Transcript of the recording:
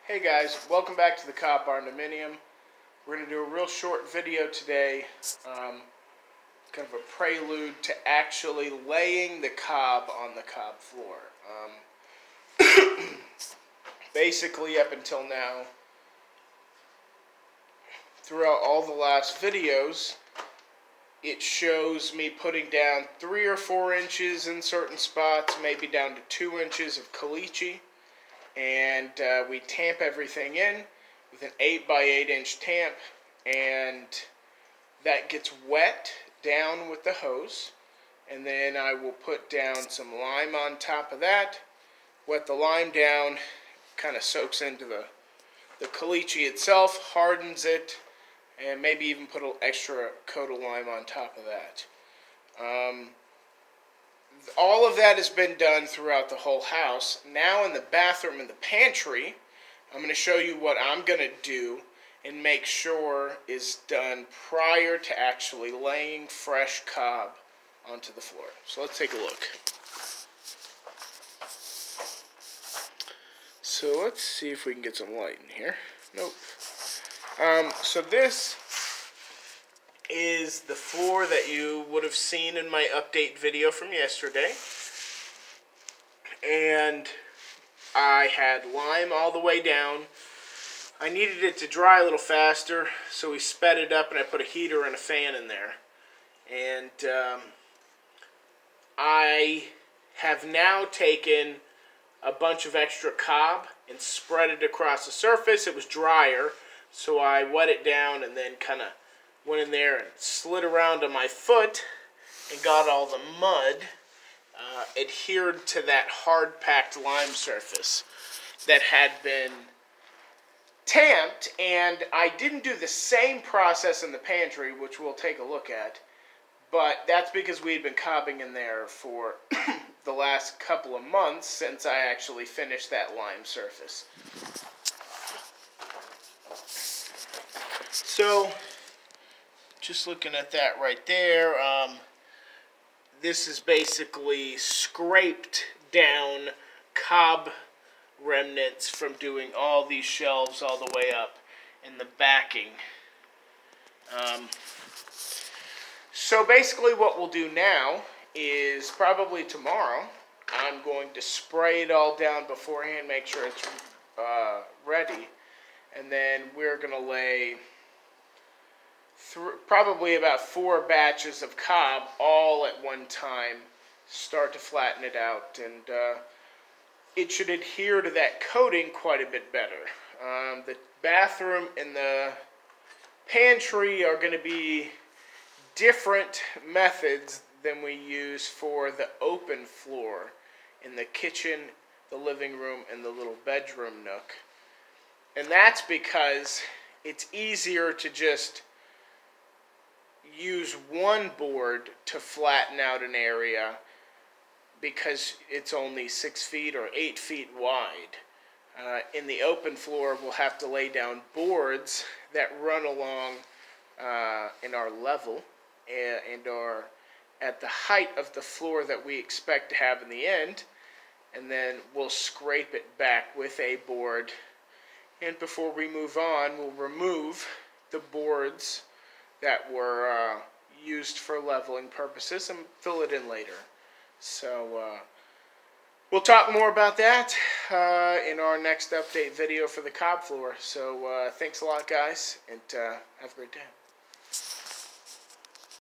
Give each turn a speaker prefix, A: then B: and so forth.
A: Hey guys, welcome back to the cob Barndominium. We're going to do a real short video today, kind of a prelude to actually laying the cob on the cob floor. Basically, up until now, throughout all the last videos, it shows me putting down 3 or 4 inches in certain spots, maybe down to 2 inches of caliche. And we tamp everything in with an 8 by 8 inch tamp, and that gets wet down with the hose, and then I will put down some lime on top of that, wet the lime down, kind of soaks into the caliche itself, hardens it, and maybe even put an extra coat of lime on top of that. All of that has been done throughout the whole house. Now in the bathroom and the pantry, I'm going to show you what I'm going to do and make sure is done prior to actually laying fresh cob onto the floor. So let's take a look. So let's see if we can get some light in here. Nope. So this is the floor that you would have seen in my update video from yesterday. And I had lime all the way down. I needed it to dry a little faster, so we sped it up and I put a heater and a fan in there. And I have now taken a bunch of extra cob and spread it across the surface. It was drier, so I wet it down and then kind of went in there and slid around on my foot and got all the mud adhered to that hard-packed lime surface that had been tamped. And I didn't do the same process in the pantry, which we'll take a look at, but that's because we had been cobbing in there for the last couple of months since I actually finished that lime surface. So just looking at that right there, this is basically scraped down cob remnants from doing all these shelves all the way up in the backing. So basically what we'll do now is probably tomorrow I'm going to spray it all down beforehand, make sure it's ready, and then we're going to lay probably about 4 batches of cob all at one time, start to flatten it out, and it should adhere to that coating quite a bit better. The bathroom and the pantry are going to be different methods than we use for the open floor in the kitchen, the living room, and the little bedroom nook. And that's because it's easier to just use one board to flatten out an area because it's only 6 feet or 8 feet wide. In the open floor, we'll have to lay down boards that run along in our level and are at the height of the floor that we expect to have in the end, and then we'll scrape it back with a board. And before we move on, we'll remove the boards that were used for leveling purposes and fill it in later. So we'll talk more about that in our next update video for the cob floor. So thanks a lot, guys, and have a great day.